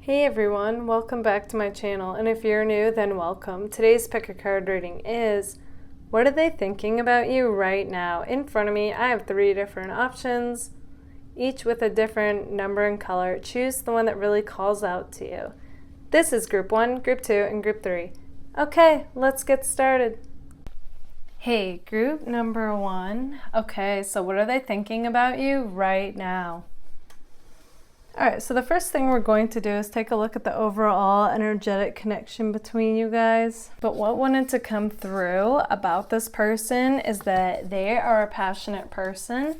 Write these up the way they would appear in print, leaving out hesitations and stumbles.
Hey everyone, welcome back to my channel, and if you're new, then welcome. Today's pick a card reading is, what are they thinking about you right now? In front of me, I have 3 different options, each with a different number and color. Choose the one that really calls out to you. This is group 1, group 2, and group 3. Okay, let's get started. Hey, group number 1. Okay, so what are they thinking about you right now? Alright, so the first thing we're going to do is take a look at the overall energetic connection between you guys. But what wanted to come through about this person is that they are a passionate person.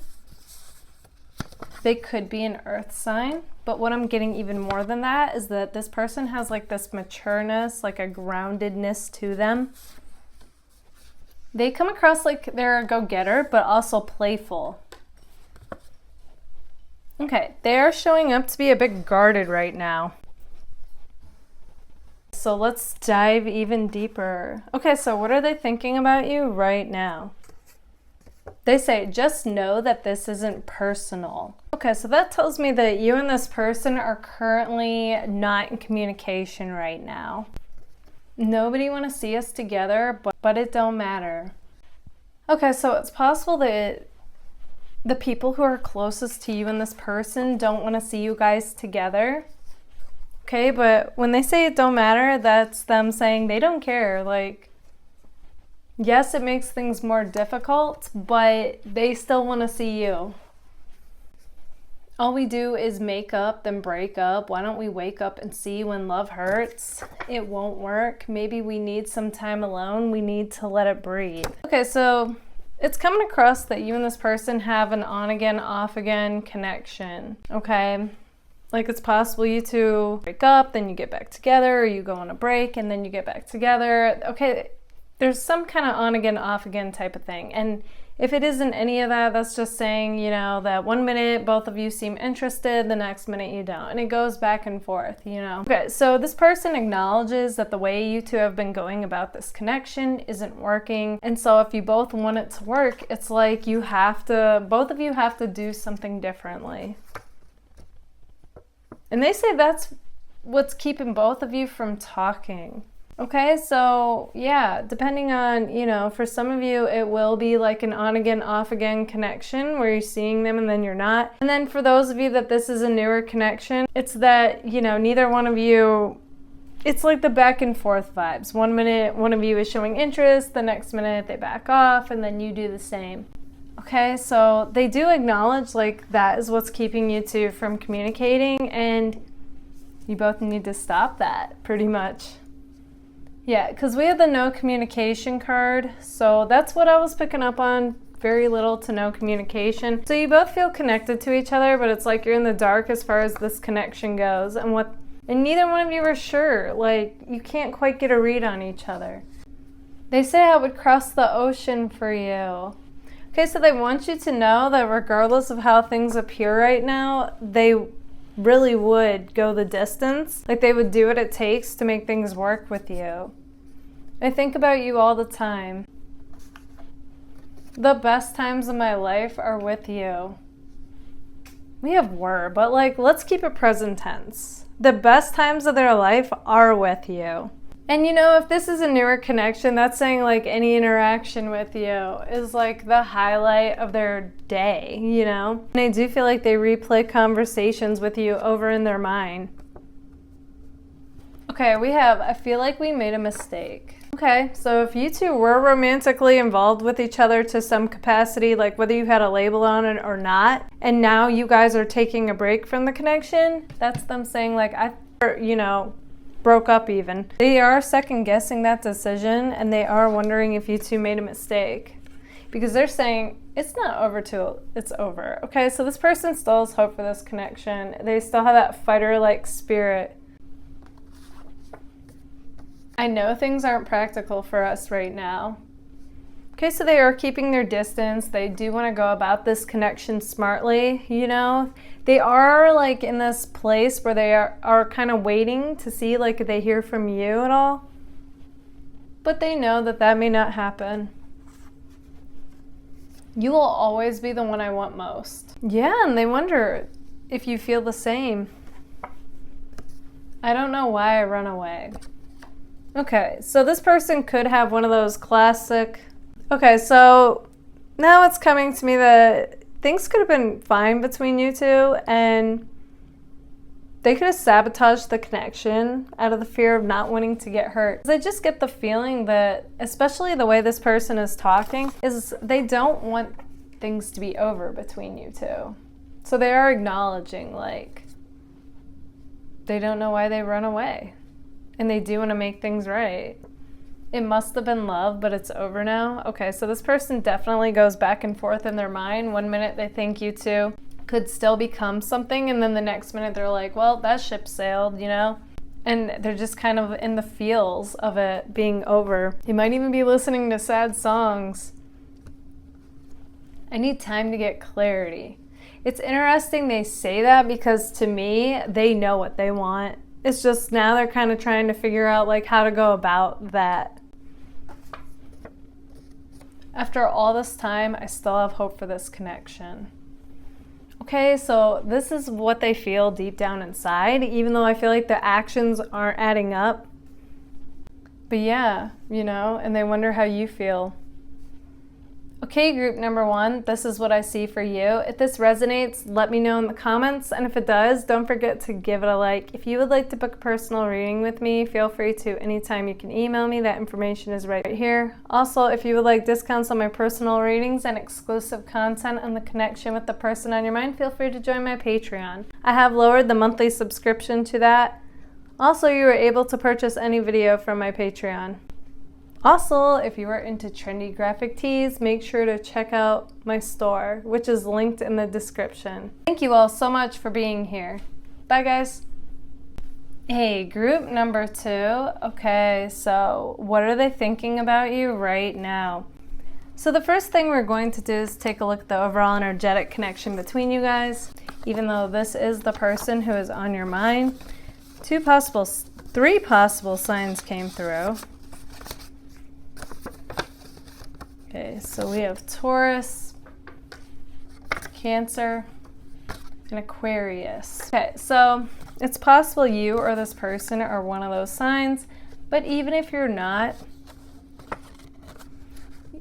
They could be an earth sign, but what I'm getting even more than that is that this person has like this matureness, like a groundedness to them. They come across like they're a go-getter, but also playful. Okay, they are showing up to be a bit guarded right now. So let's dive even deeper. Okay, so what are they thinking about you right now? They say, just know that this isn't personal. Okay, so that tells me that you and this person are currently not in communication right now. Nobody want to see us together, but it don't matter. Okay, so it's possible that the people who are closest to you and this person don't want to see you guys together. Okay, but when they say it don't matter, that's them saying they don't care. Like, yes, it makes things more difficult, but they still want to see you. All we do is make up, then break up. Why don't we wake up and see when love hurts? It won't work. Maybe we need some time alone. We need to let it breathe. Okay, so it's coming across that you and this person have an on-again, off-again connection, okay? Like, it's possible you two break up, then you get back together, or you go on a break, and then you get back together. Okay, there's some kind of on-again, off-again type of thing. And if it isn't any of that, that's just saying, you know, that one minute both of you seem interested, the next minute you don't. And it goes back and forth, you know. Okay, so this person acknowledges that the way you two have been going about this connection isn't working. And so if you both want it to work, it's like you have to, both of you have to do something differently. And they say that's what's keeping both of you from talking. Okay, so yeah, depending on, you know, for some of you, it will be like an on-again, off-again connection where you're seeing them and then you're not. And then for those of you that this is a newer connection, it's that, you know, neither one of you, it's like the back and forth vibes. One minute, one of you is showing interest, the next minute they back off, and then you do the same. Okay, so they do acknowledge like that is what's keeping you two from communicating, and you both need to stop that, pretty much. Yeah, because we have the no communication card, so that's what I was picking up on, very little to no communication. So you both feel connected to each other, but it's like you're in the dark as far as this connection goes, and neither one of you are sure, like you can't quite get a read on each other. They say I would cross the ocean for you. Okay, so they want you to know that regardless of how things appear right now, they really would go the distance. Like, they would do what it takes to make things work with you. I think about you all the time. The best times of my life are with you. We have were, but like, let's keep it present tense. The best times of their life are with you. And you know, if this is a newer connection, that's saying like any interaction with you is like the highlight of their day, you know? And I do feel like they replay conversations with you over in their mind. Okay, I feel like we made a mistake. Okay, so if you two were romantically involved with each other to some capacity, like whether you had a label on it or not, and now you guys are taking a break from the connection, that's them saying like, broke up even. They are second guessing that decision, and they are wondering if you two made a mistake, because they're saying it's not over till it's over. Okay, so this person still has hope for this connection. They still have that fighter-like spirit. I know things aren't practical for us right now. Okay, so they are keeping their distance. They do want to go about this connection smartly, you know. They are like in this place where they are kind of waiting to see like if they hear from you at all. But they know that may not happen. You will always be the one I want most. Yeah, and they wonder if you feel the same. I don't know why I run away. Okay, so this person could have one of those classic... Okay, so now it's coming to me that things could have been fine between you two, and they could have sabotaged the connection out of the fear of not wanting to get hurt. I just get the feeling that, especially the way this person is talking, is they don't want things to be over between you two. So they are acknowledging, like, they don't know why they run away. And they do want to make things right. It must have been love, but it's over now. Okay, so this person definitely goes back and forth in their mind. One minute they think you two could still become something, and then the next minute they're like, well, that ship sailed, you know? And they're just kind of in the feels of it being over. They might even be listening to sad songs. I need time to get clarity. It's interesting they say that, because to me, they know what they want. It's just now they're kind of trying to figure out like how to go about that. After all this time, I still have hope for this connection. Okay, so this is what they feel deep down inside, even though I feel like the actions aren't adding up. But yeah, you know, and they wonder how you feel. Okay, group number 1, this is what I see for you. If this resonates, let me know in the comments. And if it does, don't forget to give it a like. If you would like to book a personal reading with me, feel free to anytime. You can email me. That information is right here. Also, if you would like discounts on my personal readings and exclusive content on the connection with the person on your mind, feel free to join my Patreon. I have lowered the monthly subscription to that. Also, you are able to purchase any video from my Patreon. Also, if you are into trendy graphic tees, make sure to check out my store, which is linked in the description. Thank you all so much for being here. Bye, guys. Hey, group number 2. Okay, so what are they thinking about you right now? So the first thing we're going to do is take a look at the overall energetic connection between you guys. Even though this is the person who is on your mind, 3 possible signs came through. Okay, so we have Taurus, Cancer, and Aquarius. Okay, so it's possible you or this person are one of those signs, but even if you're not,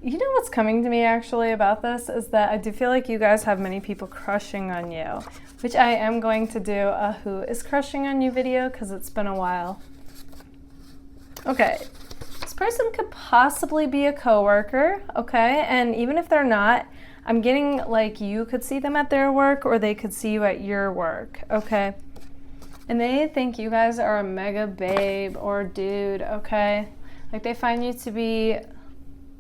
you know what's coming to me actually about this is that I do feel like you guys have many people crushing on you, which I am going to do a who is crushing on you video because it's been a while. Okay. This person could possibly be a coworker, okay? And even if they're not, I'm getting like you could see them at their work or they could see you at your work, okay? And they think you guys are a mega babe or dude, okay? Like they find you to be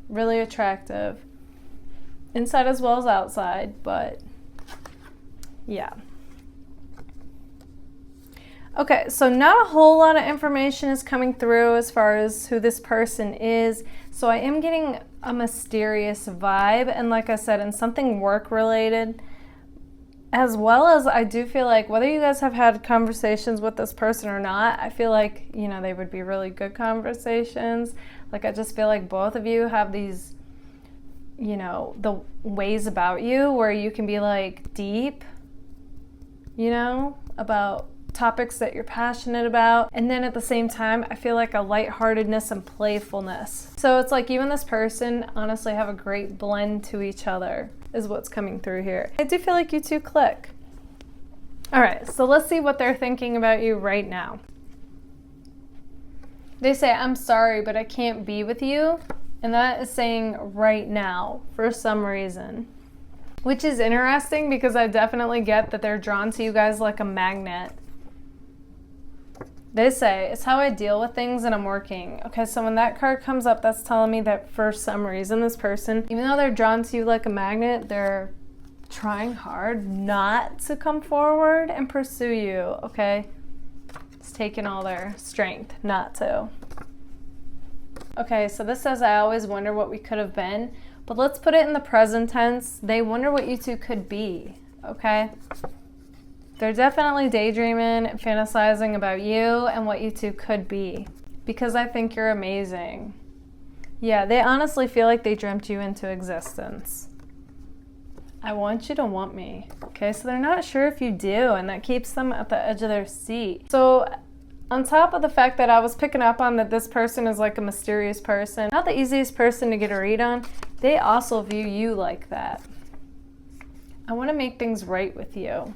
really attractive, inside as well as outside, but yeah. Okay, so not a whole lot of information is coming through as far as who this person is. So I am getting a mysterious vibe, and like I said, in something work related, as well as I do feel like whether you guys have had conversations with this person or not, I feel like, you know, they would be really good conversations. Like I just feel like both of you have these, you know, the ways about you where you can be like deep, you know, about topics that you're passionate about, and then at the same time I feel like a lightheartedness and playfulness. So it's like you and this person honestly have a great blend to each other is what's coming through here. I do feel like you two click. All right, so let's see what they're thinking about you right now. They say, I'm sorry, but I can't be with you, and that is saying right now for some reason, which is interesting because I definitely get that they're drawn to you guys like a magnet. They say, it's how I deal with things and I'm working. Okay, so when that card comes up, that's telling me that for some reason, this person, even though they're drawn to you like a magnet, they're trying hard not to come forward and pursue you, okay? It's taking all their strength not to. Okay, so this says, I always wonder what we could have been, but let's put it in the present tense. They wonder what you two could be, okay? They're definitely daydreaming and fantasizing about you and what you two could be because I think you're amazing. Yeah, they honestly feel like they dreamt you into existence. I want you to want me. Okay, so they're not sure if you do, and that keeps them at the edge of their seat. So On top of the fact that I was picking up on that this person is like a mysterious person, not the easiest person to get a read on, they also view you like that. I want to make things right with you.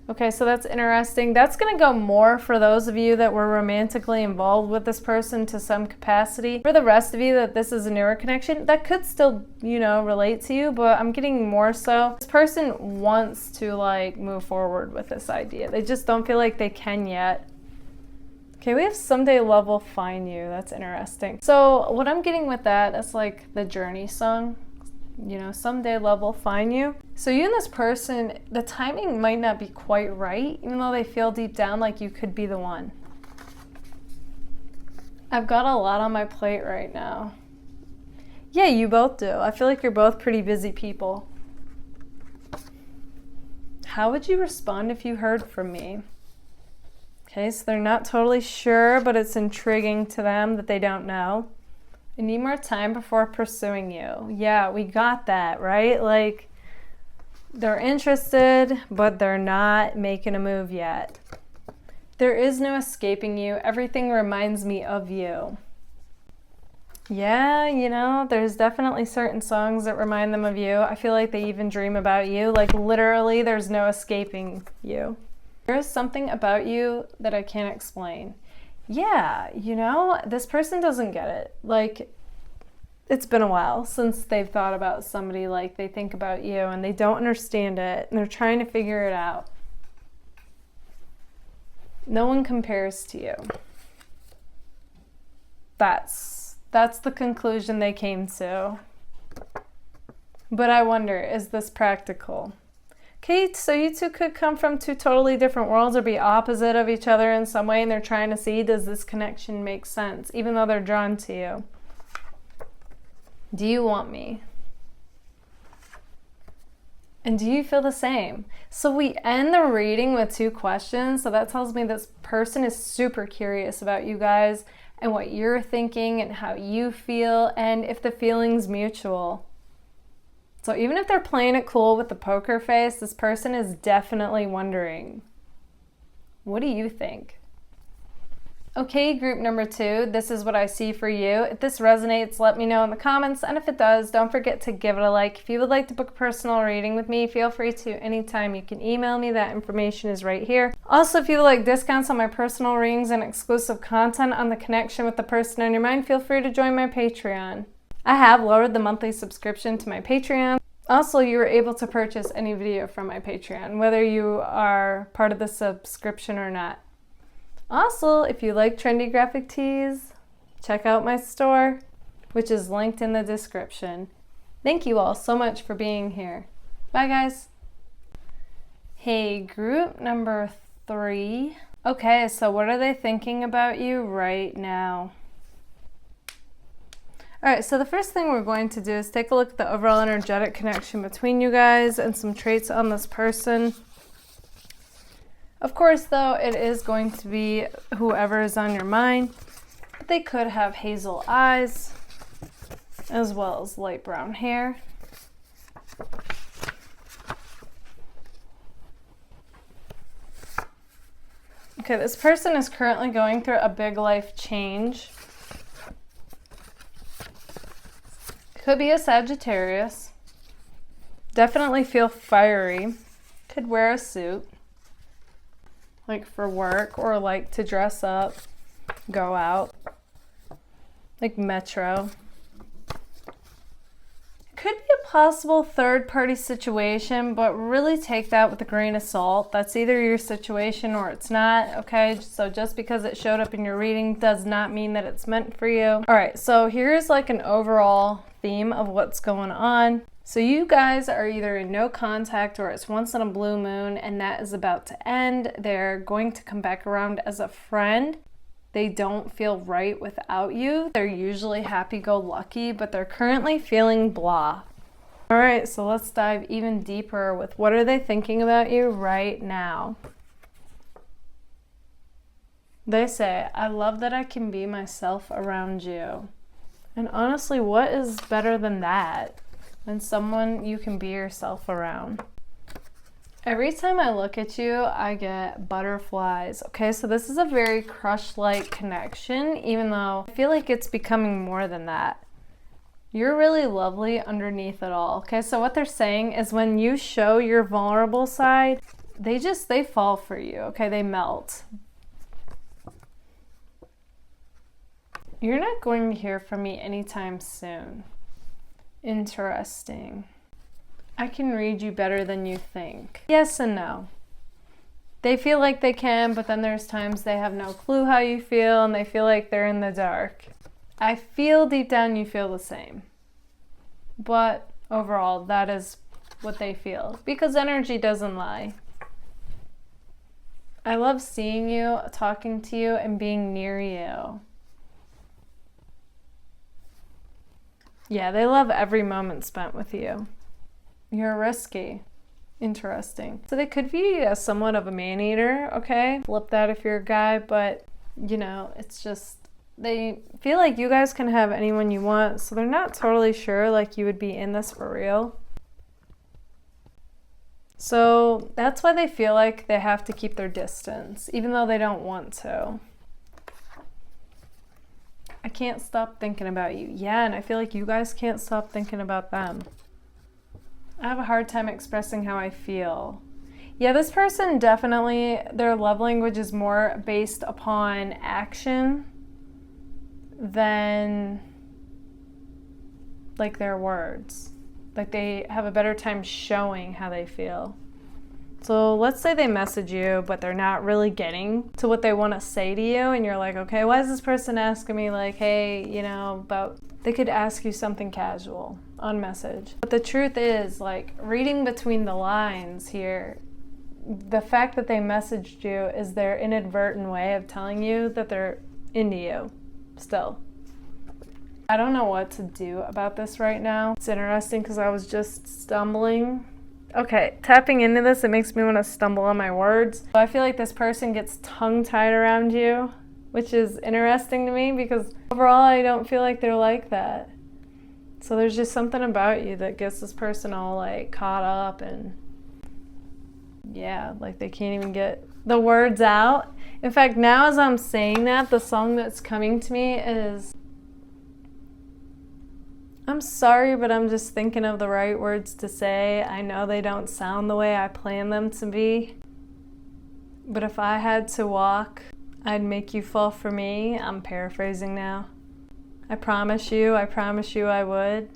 Okay, so that's interesting. That's going to go more for those of you that were romantically involved with this person to some capacity. For the rest of you that this is a newer connection, that could still, relate to you, but I'm getting more so. This person wants to like move forward with this idea. They just don't feel like they can yet. Okay, we have someday love will find you. That's interesting. So what I'm getting with that is like the Journey song. Someday love will find you. So you and this person, the timing might not be quite right, even though they feel deep down like you could be the one. I've got a lot on my plate right now. Yeah, you both do. I feel like you're both pretty busy people. How would you respond if you heard from me? Okay, so they're not totally sure, but it's intriguing to them that they don't know. I need more time before pursuing you. Yeah, we got that, right? Like, they're interested, but they're not making a move yet. There is no escaping you. Everything reminds me of you. Yeah, there's definitely certain songs that remind them of you. I feel like they even dream about you. Like, literally, there's no escaping you. There is something about you that I can't explain. Yeah, this person doesn't get it. Like, it's been a while since they've thought about somebody like they think about you, and they don't understand it, and they're trying to figure it out. No one compares to you. That's the conclusion they came to. But I wonder, is this practical? Okay, so you two could come from two totally different worlds or be opposite of each other in some way, and they're trying to see, does this connection make sense, even though they're drawn to you? Do you want me? And do you feel the same? So we end the reading with 2 questions, so that tells me this person is super curious about you guys and what you're thinking and how you feel, and if the feeling's mutual. So even if they're playing it cool with the poker face, this person is definitely wondering, what do you think? Okay, group number 2, this is what I see for you. If this resonates, let me know in the comments, and if it does, don't forget to give it a like. If you would like to book a personal reading with me, feel free to anytime. You can email me, that information is right here. Also, if you would like discounts on my personal readings and exclusive content on the connection with the person on your mind, feel free to join my Patreon. I have lowered the monthly subscription to my Patreon. Also, you are able to purchase any video from my Patreon, whether you are part of the subscription or not. Also, if you like trendy graphic tees, check out my store, which is linked in the description. Thank you all so much for being here. Bye, guys. Hey, group number 3. Okay, so what are they thinking about you right now? All right, so the first thing we're going to do is take a look at the overall energetic connection between you guys and some traits on this person. Of course, though, it is going to be whoever is on your mind. But they could have hazel eyes, as well as light brown hair. Okay, this person is currently going through a big life change. Could be a Sagittarius. Definitely feel fiery. Could wear a suit, like for work, or like to dress up, go out, like Metro. Could be a possible third-party situation, but really take that with a grain of salt. That's either your situation or it's not, okay? So just because it showed up in your reading does not mean that it's meant for you. All right, so here's like an overall theme of what's going on. So you guys are either in no contact or it's once in a blue moon and that is about to end. They're going to come back around as a friend. They don't feel right without you. They're usually happy-go-lucky, but they're currently feeling blah. All right, so let's dive even deeper with what are they thinking about you right now? They say, I love that I can be myself around you. And honestly, what is better than that? Than someone you can be yourself around? Every time I look at you, I get butterflies. Okay, so this is a very crush-like connection, even though I feel like it's becoming more than that. You're really lovely underneath it all. Okay, so what they're saying is when you show your vulnerable side, they fall for you. Okay, they melt. You're not going to hear from me anytime soon. Interesting. I can read you better than you think. Yes and no. They feel like they can, but then there's times they have no clue how you feel and they feel like they're in the dark. I feel deep down you feel the same. But overall, that is what they feel. Because energy doesn't lie. I love seeing you, talking to you, and being near you. Yeah, they love every moment spent with you. You're risky. Interesting. So they could view you as somewhat of a man-eater, okay? Flip that if you're a guy, but, you know, it's just, they feel like you guys can have anyone you want, so they're not totally sure, like, you would be in this for real. So that's why they feel like they have to keep their distance, even though they don't want to. I can't stop thinking about you. Yeah, and I feel like you guys can't stop thinking about them. I have a hard time expressing how I feel. Yeah, this person definitely, their love language is more based upon action than like their words. Like they have a better time showing how they feel. So let's say they message you, but they're not really getting to what they want to say to you. And you're like, okay, why is this person asking me like, hey, you know, about, they could ask you something casual on message. But the truth is, like, reading between the lines here, the fact that they messaged you is their inadvertent way of telling you that they're into you still. I don't know what to do about this right now. It's interesting because I was just stumbling. Okay, tapping into this, it makes me want to stumble on my words. So I feel like this person gets tongue-tied around you, which is interesting to me because overall I don't feel like they're like that. So there's just something about you that gets this person all like caught up and yeah, like they can't even get the words out. In fact, now as I'm saying that, the song that's coming to me is, I'm sorry, but I'm just thinking of the right words to say. I know they don't sound the way I plan them to be. But if I had to walk, I'd make you fall for me. I'm paraphrasing now. I promise you I would.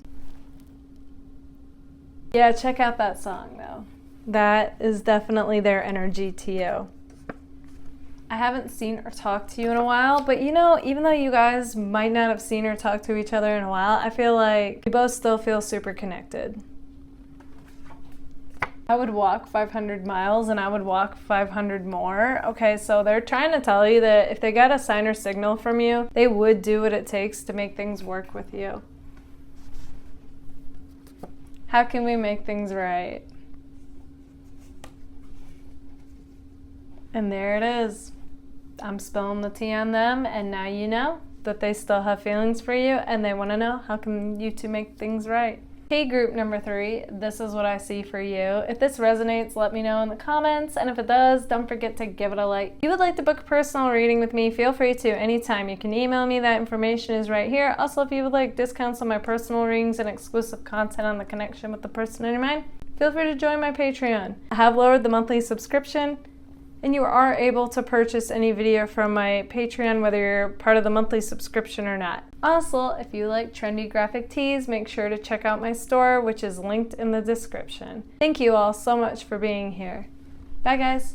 Yeah, check out that song though. That is definitely their energy to you. I haven't seen or talked to you in a while, but you know, even though you guys might not have seen or talked to each other in a while, I feel like you both still feel super connected. I would walk 500 miles and I would walk 500 more. Okay, so they're trying to tell you that if they got a sign or signal from you, they would do what it takes to make things work with you. How can we make things right? And there it is. I'm spilling the tea on them, and now you know that they still have feelings for you and they want to know how can you two make things right. Hey group number 3, this is what I see for you. If this resonates, let me know in the comments, and if it does, don't forget to give it a like. If you would like to book a personal reading with me, feel free to anytime. You can email me, that information is right here. Also, if you would like discounts on my personal readings and exclusive content on the connection with the person in your mind, feel free to join my Patreon. I have lowered the monthly subscription, and you are able to purchase any video from my Patreon, whether you're part of the monthly subscription or not. Also, if you like trendy graphic tees, make sure to check out my store, which is linked in the description. Thank you all so much for being here. Bye guys.